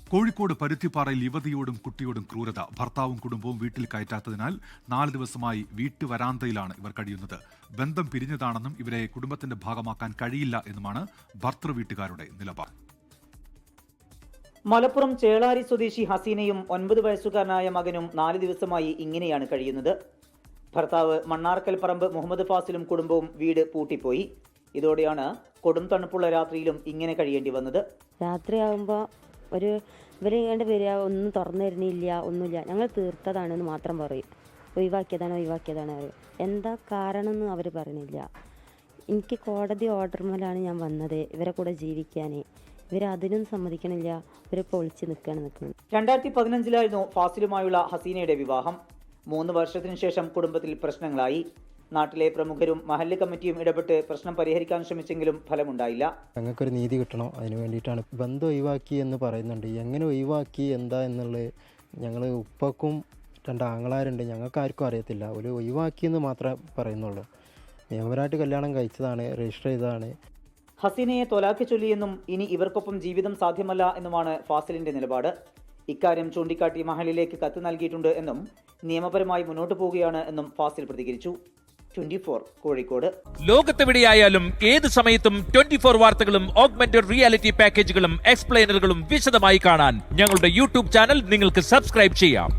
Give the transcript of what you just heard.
കോഴിക്കോട് പരുത്തിപ്പാറയിൽ യുവതിയോടും കുട്ടിയോടും ക്രൂരത. ഭർത്താവും കുടുംബവും വീട്ടിൽ കയറ്റാത്തതിനാൽ 4 ദിവസമായി വീട്ടുവരാന്തയിലാണ് ഇവർ കഴിയുന്നത്. ബന്ധം പിരിഞ്ഞതാണെന്നും ഇവരെ കുടുംബത്തിന്റെ ഭാഗമാക്കാൻ കഴിയില്ല എന്നുമാണ് ഭർത്തൃ വീട്ടുകാരുടെ നിലപാട്. മലപ്പുറം ചേളാരി സ്വദേശി ഹസീനയും 9 വയസ്സുകാരനായ മകനും 4 ദിവസമായി ഇങ്ങനെയാണ് കഴിയുന്നത്. ഭർത്താവ് മണ്ണാർക്കൽ പറമ്പ് മുഹമ്മദ് ഫാസിലും കുടുംബവും വീട് പൂട്ടിപ്പോയി. ഇതോടെയാണ് കൊടും തണുപ്പുള്ള രാത്രിയിലും ഇങ്ങനെ കഴിയേണ്ടി വന്നത്. രാത്രിയാകുമ്പോൾ ഇവർ കണ്ട് വരിക, ഒന്നും തുറന്നു തരുന്നില്ല, ഒന്നുമില്ല, ഞങ്ങൾ തീർത്തതാണെന്ന് മാത്രം പറയും. ഒഴിവാക്കിയതാണ് പറയും. എന്താ കാരണം എന്ന് അവർ പറയണില്ല. എനിക്ക് കോടതി ഓർഡർമേലാണ് ഞാൻ വന്നത് ഇവരെ കൂടെ ജീവിക്കാൻ. ഇവരതിനും സമ്മതിക്കണില്ല. ഇവരിപ്പോൾ ഒളിച്ച് നിൽക്കുകയാണ്. 2015 ഫാസിലുമായുള്ള ഹസീനയുടെ വിവാഹം. 3 വർഷത്തിനു ശേഷം കുടുംബത്തിൽ പ്രശ്നങ്ങളായി. നാട്ടിലെ പ്രമുഖരും മഹല്ല് കമ്മിറ്റിയും ഇടപെട്ട് പ്രശ്നം പരിഹരിക്കാൻ ശ്രമിച്ചെങ്കിലും ഫലമുണ്ടായില്ല. ഞങ്ങൾക്കൊരു നീതി കിട്ടണം, അതിന് വേണ്ടിയിട്ടാണ്. ബന്ധം ഒഴിവാക്കി എന്ന് പറയുന്നുണ്ട്. എങ്ങനെ ഒഴിവാക്കി എന്താ എന്നുള്ളത് ഞങ്ങൾ ഉപ്പക്കും 2 ആങ്ങളാരുണ്ട്, ഞങ്ങൾക്ക് ആർക്കും അറിയത്തില്ല. ഒരു ഒഴിവാക്കി എന്ന് മാത്രമേ പറയുന്നുള്ളൂ. നിയമപരമായിട്ട് കല്യാണം കഴിച്ചതാണ്, രജിസ്റ്റർ ചെയ്തതാണ്. ഹസീനയെ തൊലാക്ക് ചൊല്ലിയെന്നും ഇനി ഇവർക്കൊപ്പം ജീവിതം സാധ്യമല്ല എന്നുമാണ് ഫാസിലിന്റെ നിലപാട്. ഇക്കാര്യം ചൂണ്ടിക്കാട്ടി മഹലിലേക്ക് കത്ത് നൽകിയിട്ടുണ്ട് എന്നും നിയമപരമായി മുന്നോട്ട് പോവുകയാണ് എന്നും ഫാസിൽ പ്രതികരിച്ചു. 24 കോഴിക്കോട്. ലോകത്തെവിടെയായാലും ഏത് സമയത്തും 24 വാർത്തകളും ഓഗ്മെന്റഡ് റിയാലിറ്റി പാക്കേജുകളും എക്സ്പ്ലെയിനറുകളും വിശദമായി കാണാൻ ഞങ്ങളുടെ യൂട്യൂബ് ചാനൽ നിങ്ങൾക്ക് സബ്സ്ക്രൈബ് ചെയ്യാം.